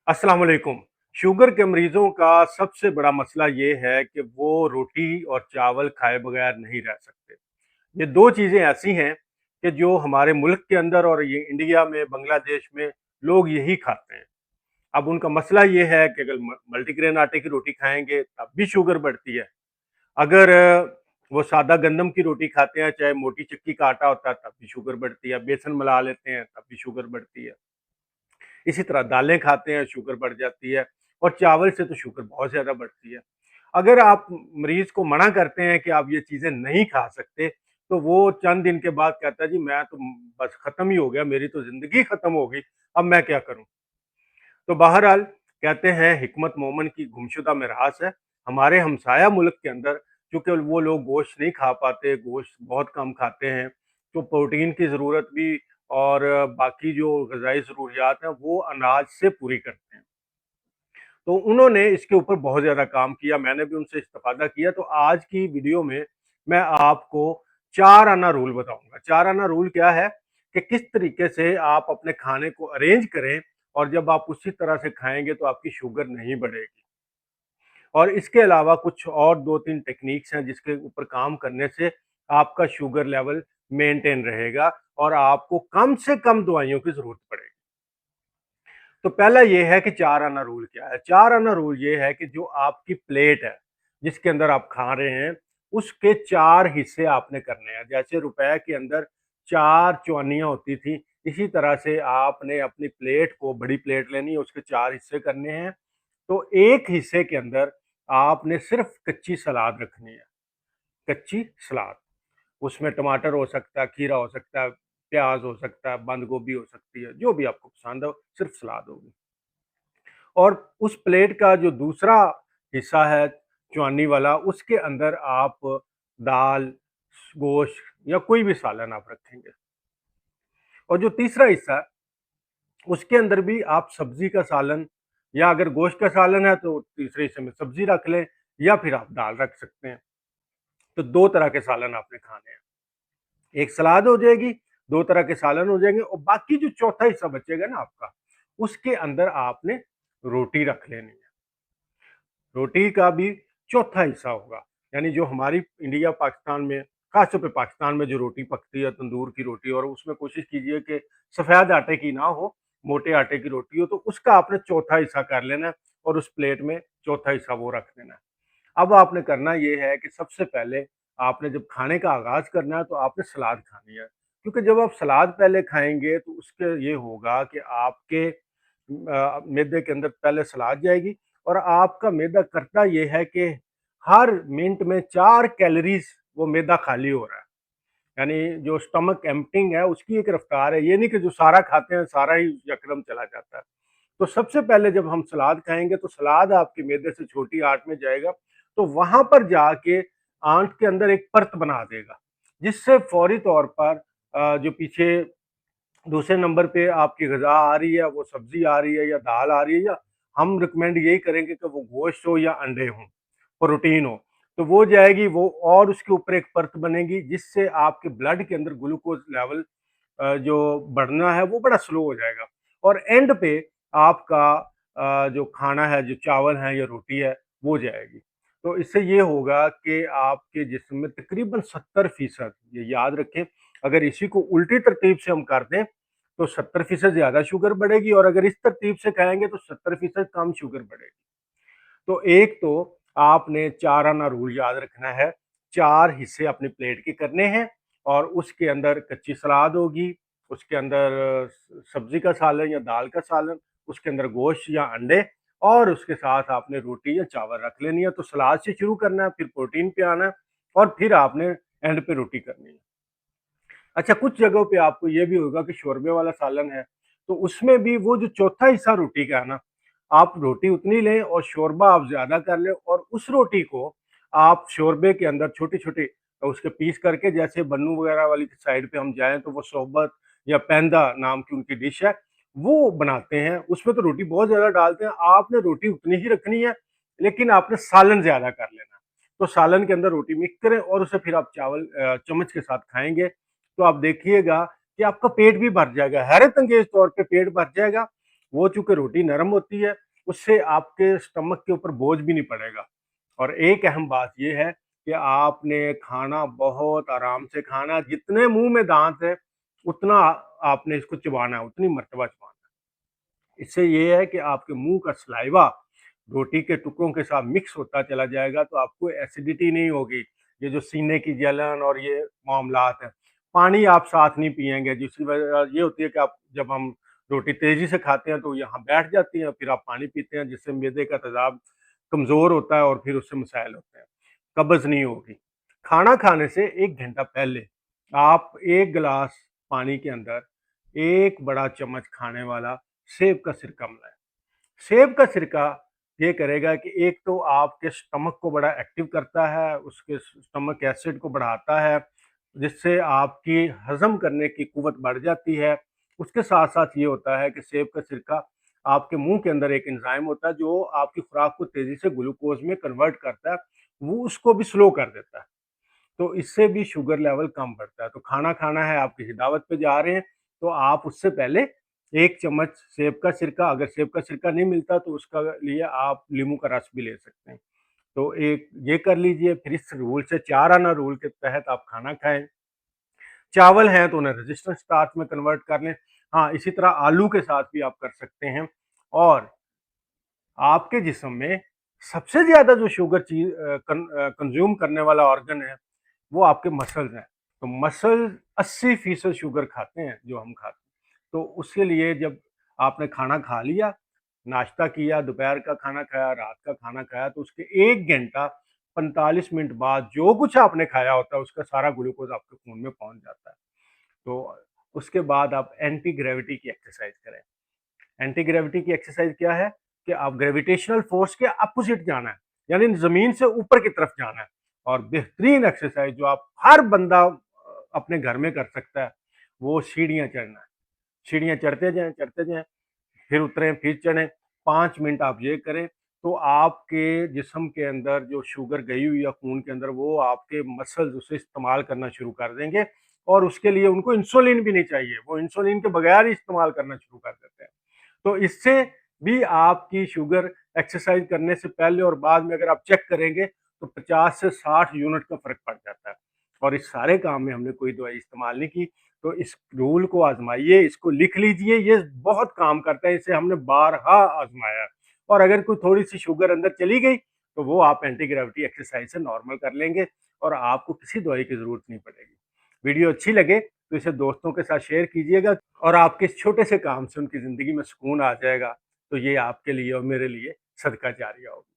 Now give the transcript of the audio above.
अस्सलाम वालेकुम। शुगर के मरीजों का सबसे बड़ा मसला ये है कि वो रोटी और चावल खाए बगैर नहीं रह सकते। ये 2 चीज़ें ऐसी हैं कि जो हमारे मुल्क के अंदर और ये इंडिया में, बांग्लादेश में लोग यही खाते हैं। अब उनका मसला ये है कि अगर मल्टीग्रेन आटे की रोटी खाएँगे तब भी शुगर बढ़ती है। अगर वो सादा गंदम की रोटी खाते हैं, चाहे मोटी चक्की का आटा होता है तब भी शुगर बढ़ती है, बेसन मिला लेते हैं तब भी शुगर बढ़ती है। इसी तरह दालें खाते हैं, शुगर बढ़ जाती है और चावल से तो शुगर बहुत ज़्यादा बढ़ती है। अगर आप मरीज़ को मना करते हैं कि आप ये चीज़ें नहीं खा सकते, तो वो चंद दिन के बाद कहता है जी मैं तो बस खत्म ही हो गया, मेरी तो ज़िंदगी खत्म हो गई, अब मैं क्या करूँ? तो बहरहाल कहते हैं हिकमत मोमन की गुमशुदा मिरास है। हमारे हमसाया मुल्क के अंदर चूँकि वो लोग गोश्त नहीं खा पाते, गोश्त बहुत कम खाते हैं, तो प्रोटीन की ज़रूरत भी और बाकी जो ग़िज़ाई ज़रूरियात हैं, वो अनाज से पूरी करते हैं। तो उन्होंने इसके ऊपर बहुत ज़्यादा काम किया, मैंने भी उनसे इस्तिफ़ादा किया, तो आज की वीडियो में मैं आपको 4 आना रूल बताऊँगा। 4 आना रूल क्या है कि किस तरीके से आप अपने खाने को अरेंज करें और जब आप उसी तरह से खाएँगे तो आपकी शुगर नहीं बढ़ेगी। और इसके अलावा कुछ और 2-3 टेक्निक्स हैं जिसके ऊपर काम करने से आपका शुगर लेवल मेंटेन रहेगा और आपको कम से कम दवाइयों की ज़रूरत पड़ेगी। तो पहला ये है कि 4 आना रूल क्या है? 4 आना रूल ये है कि जो आपकी प्लेट है, जिसके अंदर आप खा रहे हैं, उसके 4 हिस्से आपने करने हैं। जैसे रुपए के अंदर 4 चौनियाँ होती थी, इसी तरह से आपने अपनी प्लेट को बड़ी प्लेट लेनी है, उसके 4 हिस्से करने हैं। तो एक हिस्से के अंदर आपने सिर्फ़ कच्ची सलाद रखनी है, कच्ची सलाद। उसमें टमाटर हो सकता है, खीरा हो सकता है, प्याज़ हो सकता है, बंद गोभी हो सकती है, जो भी आपको पसंद हो, सिर्फ़ सलाद होगी। और उस प्लेट का जो दूसरा हिस्सा है चुआनी वाला, उसके अंदर आप दाल, गोश्त या कोई भी सालन आप रखेंगे। और जो तीसरा हिस्सा है, उसके अंदर भी आप सब्जी का सालन या अगर गोश्त का सालन है तो तीसरे हिस्से में सब्जी रख लें या फिर आप दाल रख सकते हैं। तो 2 तरह के सालन आपने खाने हैं। एक सलाद हो जाएगी, 2 तरह के सालन हो जाएंगे और बाकी जो चौथा हिस्सा बचेगा ना आपका, उसके अंदर आपने रोटी रख लेनी है। रोटी का भी चौथा हिस्सा होगा, यानी जो हमारी इंडिया पाकिस्तान में, खासतौर पे पाकिस्तान में जो रोटी पकती है तंदूर की रोटी, और उसमें कोशिश कीजिए कि सफ़ेद आटे की ना हो, मोटे आटे की रोटी हो, तो उसका आपने चौथा हिस्सा कर लेना है और उस प्लेट में चौथा हिस्सा वो रख देना है। अब आपने करना ये है कि सबसे पहले आपने जब खाने का आगाज़ करना है तो आपने सलाद खानी है। क्योंकि जब आप सलाद पहले खाएँगे तो उसके ये होगा कि आपके मैदे के अंदर पहले सलाद जाएगी और आपका मैदा करता ये है कि हर मिनट में 4 कैलोरीज़ वो मैदा खाली हो रहा है। यानी जो स्टमक एम्प्टिंग है उसकी एक रफ्तार है, ये नहीं कि जो सारा खाते हैं सारा ही यकदम चला जाता है। तो सबसे पहले जब हम सलाद खाएँगे तो सलाद आपके मैदे से छोटी आंत में जाएगा, तो वहाँ पर जाके आंत के अंदर एक परत बना देगा, जिससे फौरी तौर पर जो पीछे दूसरे नंबर पे आपकी ग़िज़ा आ रही है, वो सब्ज़ी आ रही है या दाल आ रही है, या हम रिकमेंड यही करेंगे कि वो गोश्त हो या अंडे हों, प्रोटीन हो, तो वो जाएगी वो और उसके ऊपर एक परत बनेगी जिससे आपके ब्लड के अंदर ग्लूकोज़ लेवल जो बढ़ना है वो बड़ा स्लो हो जाएगा और एंड पे आपका जो खाना है, जो चावल है या रोटी है, वो जाएगी। तो इससे ये होगा कि आपके जिस्म में तकरीबन 70% ये याद रखें, अगर इसी को उल्टी तरतीब से हम कर दें, तो 70% ज़्यादा शुगर बढ़ेगी और अगर इस तरतीब से खाएँगे तो 70% कम शुगर बढ़ेगी। तो एक तो आपने 4 आना रूल याद रखना है, 4 हिस्से अपनी प्लेट के करने हैं और उसके अंदर कच्ची सलाद होगी, उसके अंदर सब्ज़ी का सालन या दाल का सालन, उसके अंदर गोश्त या अंडे और उसके साथ आपने रोटी या चावल रख लेनी है। तो सलाद से शुरू करना है, फिर प्रोटीन पे आना है और फिर आपने एंड पे रोटी करनी है। अच्छा, कुछ जगहों पे आपको ये भी होगा कि शोरबे वाला सालन है, तो उसमें भी वो जो चौथा हिस्सा रोटी का है ना, आप रोटी उतनी लें और शोरबा आप ज़्यादा कर लें और उस रोटी को आप शोरबे के अंदर छोटे-छोटे उसके पीस करके, जैसे बन्नू वगैरह वाली साइड पे हम जाएँ तो वो सोहबत या पैंदा नाम की उनकी डिश है, वो बनाते हैं। उसमें तो रोटी बहुत ज़्यादा डालते हैं, आपने रोटी उतनी ही रखनी है, लेकिन आपने सालन ज़्यादा कर लेना है। तो सालन के अंदर रोटी मिक्स करें और उसे फिर आप चावल चम्मच के साथ खाएँगे तो आप देखिएगा कि आपका पेट भी भर जाएगा, हैरत अंगेज तौर पे पेट भर जाएगा। वो चूँकि रोटी नरम होती है, उससे आपके स्टमक के ऊपर बोझ भी नहीं पड़ेगा। और एक अहम बात ये है कि आपने खाना बहुत आराम से खाना है, जितने मुँह में दाँत है, उतना आपने इसको चबाना है, उतनी मर्तबा चबाना है। इससे ये है कि आपके मुँह का सलाइवा रोटी के टुकड़ों के साथ मिक्स होता चला जाएगा, तो आपको एसिडिटी नहीं होगी। ये जो सीने की जलन और ये मामलात हैं। पानी आप साथ नहीं पिएँगे, जिसकी वजह ये होती है कि आप जब हम रोटी तेज़ी से खाते हैं, तो यहाँ बैठ जाती है, फिर आप पानी पीते हैं, जिससे मैदे का तेज़ाब कमज़ोर होता है और फिर उससे मसाइल होते हैं। कब्ज़ नहीं होगी। खाना खाने से 1 घंटा पहले आप 1 गिलास पानी के अंदर 1 बड़ा चम्मच खाने वाला सेब का सिरका मिलाएँ। सेब का सिरका ये करेगा कि एक तो आपके स्टमक को बड़ा एक्टिव करता है, उसके स्टमक एसिड को बढ़ाता है, जिससे आपकी हज़म करने की कुव्वत बढ़ जाती है। उसके साथ-साथ ये होता है कि सेब का सिरका आपके मुँह के अंदर एक एंज़ाइम होता है जो आपकी खुराक को तेज़ी से ग्लूकोज़ में कन्वर्ट करता है, वो उसको भी स्लो कर देता है। तो इससे भी शुगर लेवल कम बढ़ता है। तो खाना खाना है, आप किसी दावत पे जा रहे हैं, तो आप उससे पहले 1 चम्मच सेब का सिरका, अगर सेब का सिरका नहीं मिलता तो उसका लिए आप नींबू का रस भी ले सकते हैं। तो एक ये कर लीजिए, फिर इस रूल से 4 आना रूल के तहत आप खाना खाएँ। चावल हैं तो उन्हें रेजिस्टेंस स्टार्च में कन्वर्ट कर लें। हाँ, इसी तरह आलू के साथ भी आप कर सकते हैं। और आपके जिस्म में सबसे ज़्यादा जो शुगर कंज़्यूम करने वाला ऑर्गन है, वो आपके मसल्स हैं। तो मसल 80% शुगर खाते हैं, जो हम खाते हैं। तो उसके लिए जब आपने खाना खा लिया, नाश्ता किया, दोपहर का खाना खाया, रात का खाना खाया, तो उसके 1 घंटा 45 मिनट बाद जो कुछ आपने खाया होता है, उसका सारा ग्लूकोज़ आपके खून में पहुँच जाता है। तो उसके बाद आप एंटी ग्रेविटी की एक्सरसाइज़ करें। एंटी ग्रेविटी की एक्सरसाइज क्या है कि आप ग्रेविटेशनल फोर्स के अपोजिट जाना है, यानी जमीन से ऊपर की तरफ जाना है। और बेहतरीन एक्सरसाइज जो आप हर बंदा अपने घर में कर सकता है, वो सीढ़ियाँ चढ़ना है। सीढ़ियाँ चढ़ते जाएं, फिर उतरें, फिर चढ़ें। 5 मिनट आप ये करें, तो आपके जिस्म के अंदर जो शुगर गई हुई है खून के अंदर, वो आपके मसल्स उसे इस्तेमाल करना शुरू कर देंगे। और उसके लिए उनको इंसुलिन भी नहीं चाहिए, वो इंसुलिन के बगैर ही इस्तेमाल करना शुरू कर देते हैं। तो इससे भी आपकी शुगर एक्सरसाइज करने से पहले और बाद में अगर आप चेक करेंगे, तो 50 से 60 यूनिट का फ़र्क पड़ जाता है। और इस सारे काम में हमने कोई दवाई इस्तेमाल नहीं की। तो इस रूल को आज़माइए, इसको लिख लीजिए, ये बहुत काम करता है, इसे हमने बारहा आज़माया है। और अगर कोई थोड़ी-सी शुगर अंदर चली गई, तो वो आप एंटी ग्रेविटी एक्सरसाइज से नॉर्मल कर लेंगे और आपको किसी दवाई की ज़रूरत नहीं पड़ेगी। वीडियो अच्छी लगे तो इसे दोस्तों के साथ शेयर कीजिएगा और आपके इस छोटे से काम से उनकी ज़िंदगी में सुकून आ जाएगा, तो ये आपके लिए और मेरे लिए सदका जारिया होगा।